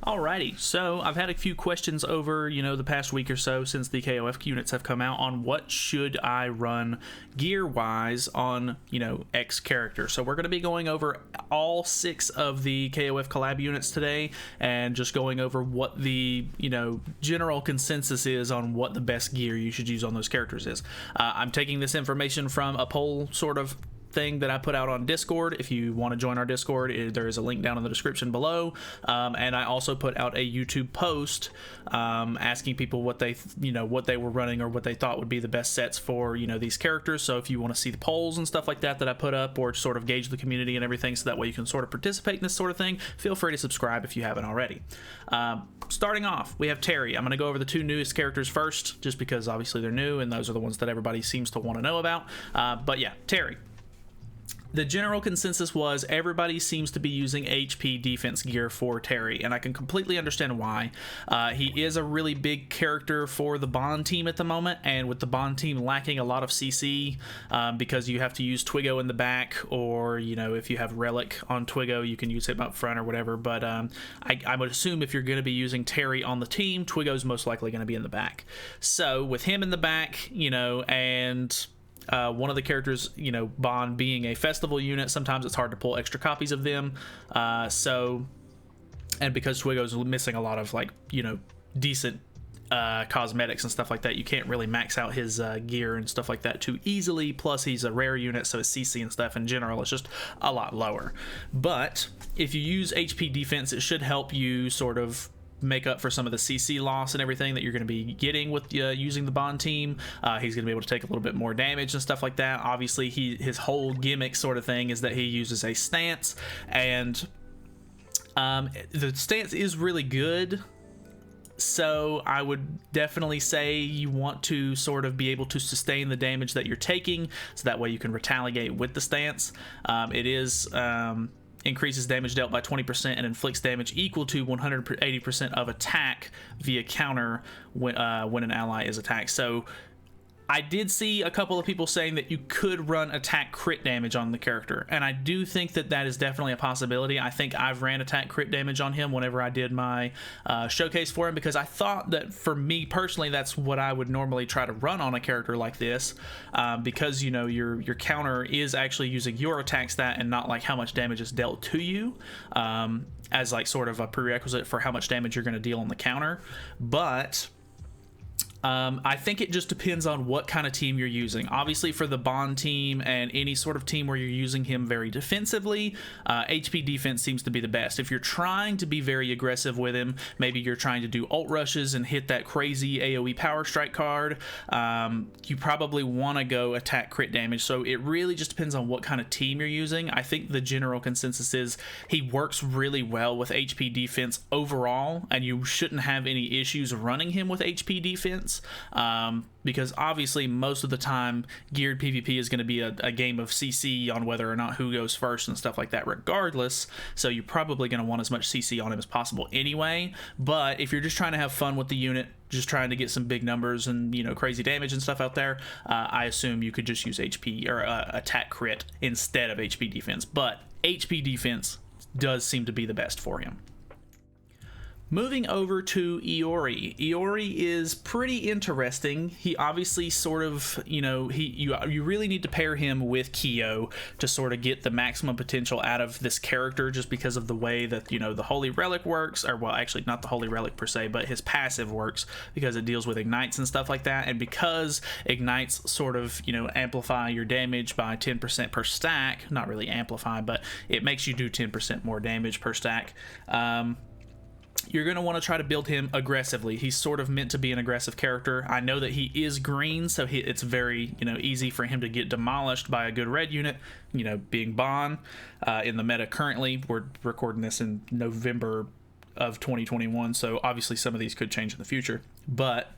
Alrighty, so I've had a few questions over, the past week or so since the KOF units have come out on what should I run gear-wise on, X character. So we're going to be going over all 6 of the KOF Collab units today and just going over what the, general consensus is on what the best gear you should use on those characters is. I'm taking this information from a poll sort of thing that I put out on Discord. If you want to join our Discord, there is a link down in the description below, and I also put out a YouTube post asking people what they what they were running or what they thought would be the best sets for these characters. So if you want to see the polls and stuff like that I put up, or sort of gauge the community and everything, so that way you can sort of participate in this sort of thing, feel free to subscribe if you haven't already. Starting off, we have Terry. I'm going to go over the 2 newest characters first, just because obviously they're new and those are the ones that everybody seems to want to know about. But yeah, Terry. The general consensus was everybody seems to be using HP defense gear for Terry, and I can completely understand why. He is a really big character for the Bond team at the moment, and with the Bond team lacking a lot of CC, because you have to use Twigo in the back, or if you have Relic on Twigo, you can use him up front or whatever. But I would assume if you're going to be using Terry on the team, Twigo's most likely going to be in the back. So with him in the back, and one of the characters, Bond being a festival unit, sometimes it's hard to pull extra copies of them. And because Twigo's missing a lot of decent cosmetics and stuff like that, you can't really max out his gear and stuff like that too easily. Plus he's a rare unit, so his CC and stuff in general is just a lot lower. But if you use HP defense, it should help you sort of make up for some of the CC loss and everything that you're going to be getting with using the Bond team. He's going to be able to take a little bit more damage and stuff like that. Obviously, his whole gimmick sort of thing is that he uses a stance, and the stance is really good. So I would definitely say you want to sort of be able to sustain the damage that you're taking, so that way you can retaliate with the stance. It is increases damage dealt by 20% and inflicts damage equal to 180% of attack via counter when an ally is attacked. So I did see a couple of people saying that you could run attack crit damage on the character, and I do think that that is definitely a possibility. I think I've ran attack crit damage on him whenever I did my showcase for him, because I thought that for me personally, that's what I would normally try to run on a character like this, because your counter is actually using your attack stat and not like how much damage is dealt to you, as like sort of a prerequisite for how much damage you're going to deal on the counter. But I think it just depends on what kind of team you're using. Obviously, for the Bond team and any sort of team where you're using him very defensively, HP defense seems to be the best. If you're trying to be very aggressive with him, maybe you're trying to do ult rushes and hit that crazy AoE power strike card, you probably want to go attack crit damage. So it really just depends on what kind of team you're using. I think the general consensus is he works really well with HP defense overall, and you shouldn't have any issues running him with HP defense. Because obviously most of the time geared PvP is going to be a game of CC on whether or not who goes first and stuff like that regardless, so you're probably going to want as much CC on him as possible anyway. But if you're just trying to have fun with the unit, just trying to get some big numbers and crazy damage and stuff out there, I assume you could just use HP or attack crit instead of HP defense. But HP defense does seem to be the best for him. Moving over to Iori. Iori is pretty interesting. He obviously sort of, you really need to pair him with Kyo to sort of get the maximum potential out of this character, just because of the way that, the Holy Relic works, or well, actually not the Holy Relic per se, but his passive works, because it deals with ignites and stuff like that. And because ignites sort of, amplify your damage by 10% per stack, not really amplify, but it makes you do 10% more damage per stack. You're going to want to try to build him aggressively. He's sort of meant to be an aggressive character. I know that he is green, so it's very, easy for him to get demolished by a good red unit, being Bond. In the meta currently, we're recording this in November of 2021, so obviously some of these could change in the future. But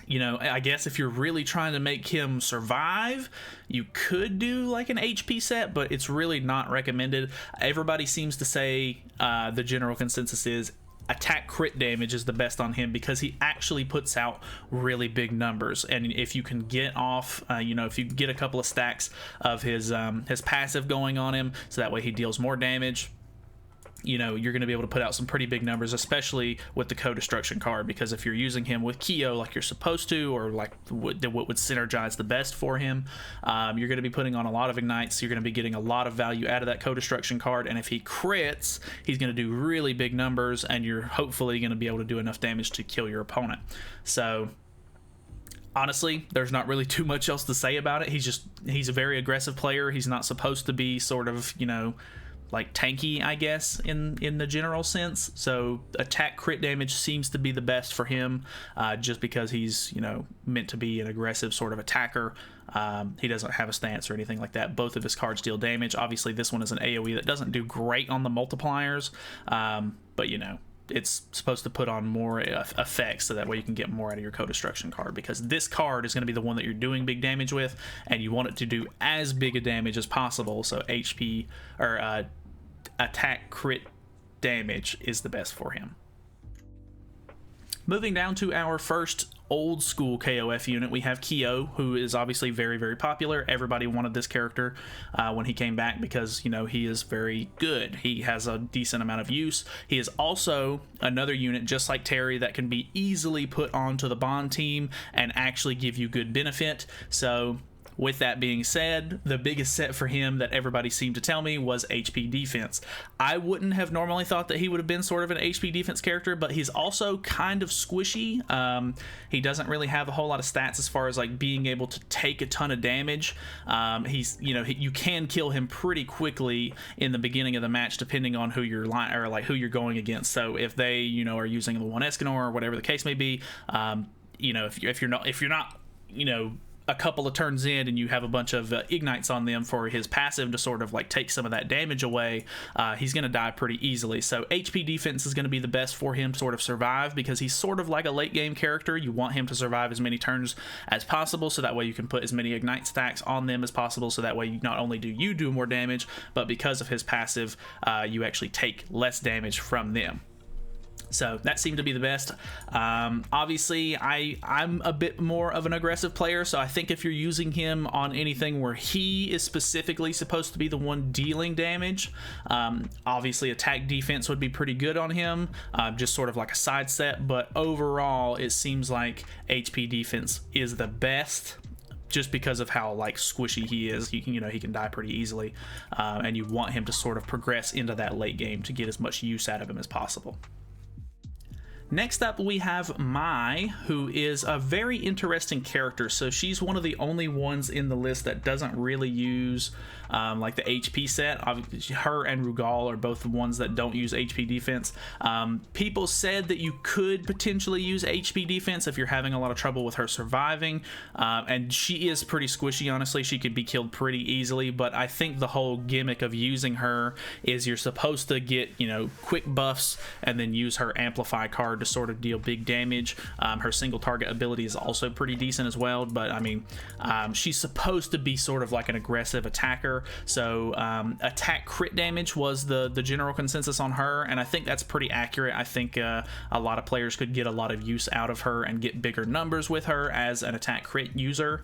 I guess if you're really trying to make him survive, you could do like an HP set, but it's really not recommended. Everybody seems to say the general consensus is attack crit damage is the best on him, because he actually puts out really big numbers. And if you can get off, if you get a couple of stacks of his passive going on him, so that way he deals more damage, you know, you're going to be able to put out some pretty big numbers, especially with the co-destruction card, because if you're using him with Kyo like you're supposed to, or like what would synergize the best for him, you're going to be putting on a lot of ignites. You're going to be getting a lot of value out of that co-destruction card, and if he crits, he's going to do really big numbers, and you're hopefully going to be able to do enough damage to kill your opponent. So honestly, there's not really too much else to say about it. He's a very aggressive player. He's not supposed to be sort of, you know, like tanky, I guess, in the general sense. So attack crit damage seems to be the best for him, just because he's, you know, meant to be an aggressive sort of attacker. He doesn't have a stance or anything like that. Both of his cards deal damage. Obviously, this one is an AoE that doesn't do great on the multipliers, but, you know, it's supposed to put on more effects, so that way you can get more out of your co-destruction card, because this card is going to be the one that you're doing big damage with, and you want it to do as big a damage as possible. So HP or attack crit damage is the best for him. Moving down to our first old school KOF unit, we have Kyo, who is obviously very, very popular. Everybody wanted this character when he came back, because, you know, he is very good. He has a decent amount of use. He is also another unit, just like Terry, that can be easily put onto the Bond team and actually give you good benefit. So with that being said, the biggest set for him that everybody seemed to tell me was HP defense. I wouldn't have normally thought that he would have been sort of an HP defense character, but he's also kind of squishy. He doesn't really have a whole lot of stats as far as like being able to take a ton of damage. He's, you know, you can kill him pretty quickly in the beginning of the match, depending on who you're who you're going against. So if they, you know, are using the one Escanor or whatever the case may be, you know, if you're not, you know, a couple of turns in and you have a bunch of ignites on them for his passive to sort of like take some of that damage away, he's going to die pretty easily. So HP defense is going to be the best for him to sort of survive, because he's sort of like a late game character. You want him to survive as many turns as possible, so that way you can put as many ignite stacks on them as possible, so that way you not only do you do more damage, but because of his passive, you actually take less damage from them. So that seemed to be the best. Obviously, I'm a bit more of an aggressive player, so I think if you're using him on anything where he is specifically supposed to be the one dealing damage, obviously attack defense would be pretty good on him, just sort of like a side set, but overall it seems like HP defense is the best, just because of how like squishy he is. You know, he can die pretty easily, and you want him to sort of progress into that late game to get as much use out of him as possible. Next up, we have Mai, who is a very interesting character. So she's one of the only ones in the list that doesn't really use like the HP set. Obviously, her and Rugal are both the ones that don't use HP defense. People said that you could potentially use HP defense if you're having a lot of trouble with her surviving, and she is pretty squishy, honestly. She could be killed pretty easily, but I think the whole gimmick of using her is you're supposed to get, you know, quick buffs and then use her amplify card to sort of deal big damage. Her single target ability is also pretty decent as well, but I mean, she's supposed to be sort of like an aggressive attacker. So attack crit damage was the general consensus on her, and I think that's pretty accurate. I think a lot of players could get a lot of use out of her and get bigger numbers with her as an attack crit user.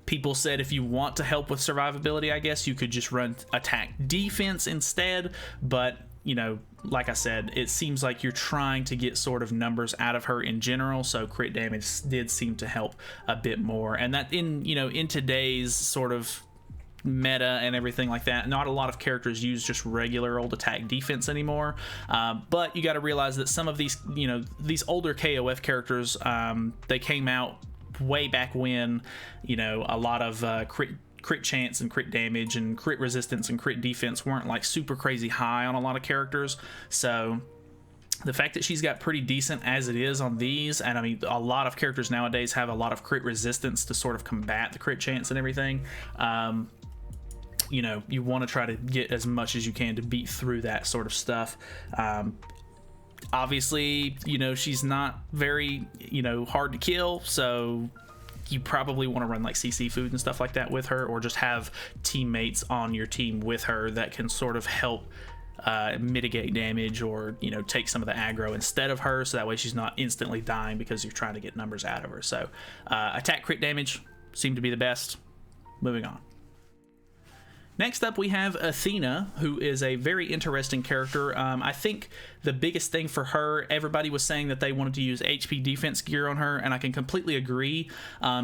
People said if you want to help with survivability, I guess you could just run attack defense instead, but you know, like I said, it seems like you're trying to get sort of numbers out of her in general, so crit damage did seem to help a bit more. And that in, you know, in today's sort of meta and everything like that, not a lot of characters use just regular old attack defense anymore, but you got to realize that some of these, you know, these older KOF characters, they came out way back when, you know, a lot of crit chance and crit damage and crit resistance and crit defense weren't like super crazy high on a lot of characters. So the fact that she's got pretty decent as it is on these, and I mean, a lot of characters nowadays have a lot of crit resistance to sort of combat the crit chance and everything. You know, you want to try to get as much as you can to beat through that sort of stuff. Obviously, you know, she's not very, you know, hard to kill, so you probably want to run like CC food and stuff like that with her, or just have teammates on your team with her that can sort of help mitigate damage, or, you know, take some of the aggro instead of her, so that way she's not instantly dying because you're trying to get numbers out of her. So attack crit damage seemed to be the best. Moving on. Next up, we have Athena, who is a very interesting character. I think the biggest thing for her, everybody was saying that they wanted to use HP defense gear on her, and I can completely agree.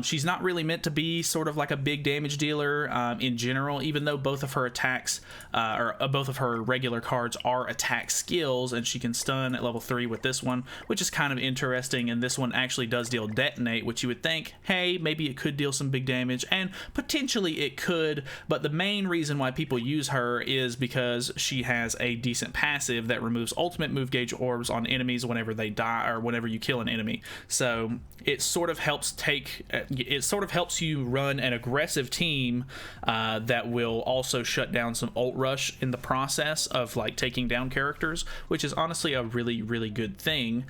She's not really meant to be sort of like a big damage dealer in general, even though both of her attacks, or both of her regular cards are attack skills, and she can stun at level 3 with this one, which is kind of interesting, and this one actually does deal detonate, which you would think, hey, maybe it could deal some big damage, and potentially it could, but the main reason why people use her is because she has a decent passive that removes ultimate move gauge orbs on enemies whenever they die or whenever you kill an enemy. So it sort of helps you run an aggressive team that will also shut down some ult rush in the process of like taking down characters, which is honestly a really, really good thing.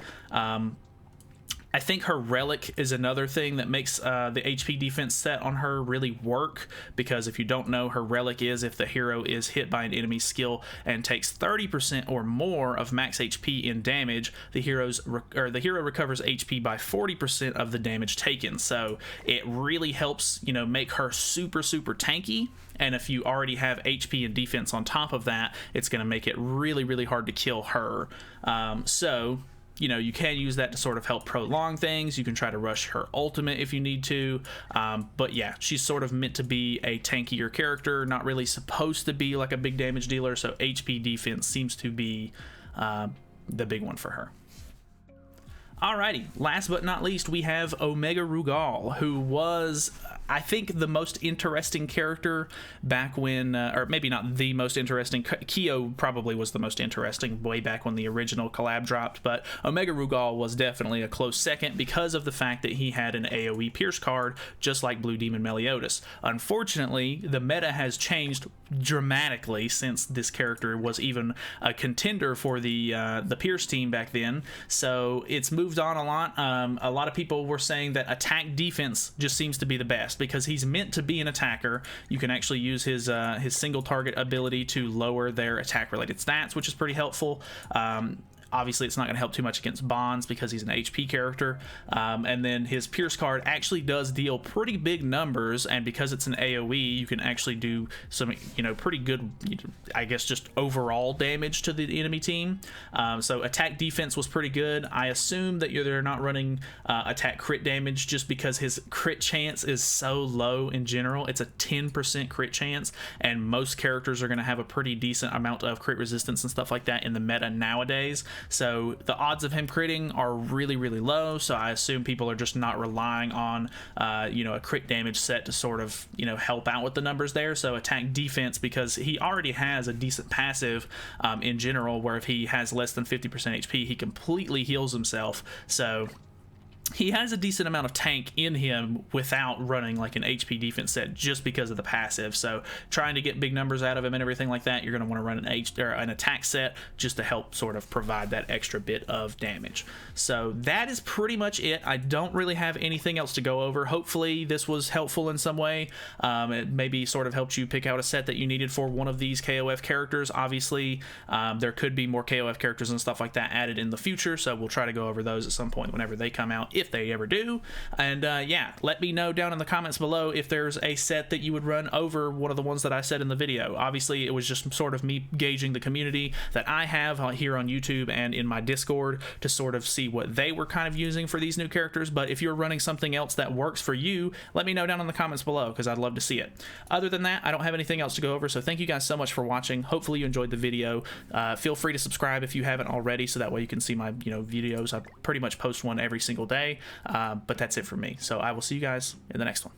I think her relic is another thing that makes the HP defense set on her really work, because if you don't know, her relic is if the hero is hit by an enemy skill and takes 30% or more of max HP in damage, the hero recovers HP by 40% of the damage taken. So it really helps, you know, make her super, super tanky. And if you already have HP and defense on top of that, it's going to make it really, really hard to kill her. So you know, you can use that to sort of help prolong things. You can try to rush her ultimate if you need to. But yeah, she's sort of meant to be a tankier character, not really supposed to be like a big damage dealer. So HP defense seems to be the big one for her. Alrighty, last but not least, we have Omega Rugal, who was, I think, the most interesting character back when, or maybe not the most interesting, Kyo probably was the most interesting way back when the original collab dropped, but Omega Rugal was definitely a close second because of the fact that he had an AoE Pierce card, just like Blue Demon Meliodas. Unfortunately, the meta has changed dramatically since this character was even a contender for the Pierce team back then, so it's moved on a lot. A lot of people were saying that attack defense just seems to be the best because he's meant to be an attacker. You can actually use his single target ability to lower their attack related stats, which is pretty helpful. Obviously, it's not going to help too much against bonds because he's an HP character. And then his Pierce card actually does deal pretty big numbers, and because it's an AoE, you can actually do some, you know, pretty good, I guess, just overall damage to the enemy team. So attack defense was pretty good. I assume that they're not running attack crit damage just because his crit chance is so low in general. It's a 10% crit chance, and most characters are going to have a pretty decent amount of crit resistance and stuff like that in the meta nowadays. So the odds of him critting are really, really low. So I assume people are just not relying on, you know, a crit damage set to sort of, you know, help out with the numbers there. So attack defense, because he already has a decent passive in general, where if he has less than 50% HP, he completely heals himself. So he has a decent amount of tank in him without running like an HP defense set just because of the passive. So trying to get big numbers out of him and everything like that, you're going to want to run an attack set just to help sort of provide that extra bit of damage. So that is pretty much it. I don't really have anything else to go over. Hopefully this was helpful in some way. It maybe sort of helped you pick out a set that you needed for one of these KOF characters. Obviously, there could be more KOF characters and stuff like that added in the future, so we'll try to go over those at some point whenever they come out, if they ever do. And yeah, let me know down in the comments below if there's a set that you would run over one of the ones that I said in the video. Obviously, it was just sort of me gauging the community that I have here on YouTube and in my Discord to sort of see what they were kind of using for these new characters. But if you're running something else that works for you, let me know down in the comments below, because I'd love to see it. Other than that, I don't have anything else to go over, so thank you guys so much for watching. Hopefully you enjoyed the video. Feel free to subscribe if you haven't already, so that way you can see my videos. I pretty much post one every single day. But that's it for me. So I will see you guys in the next one.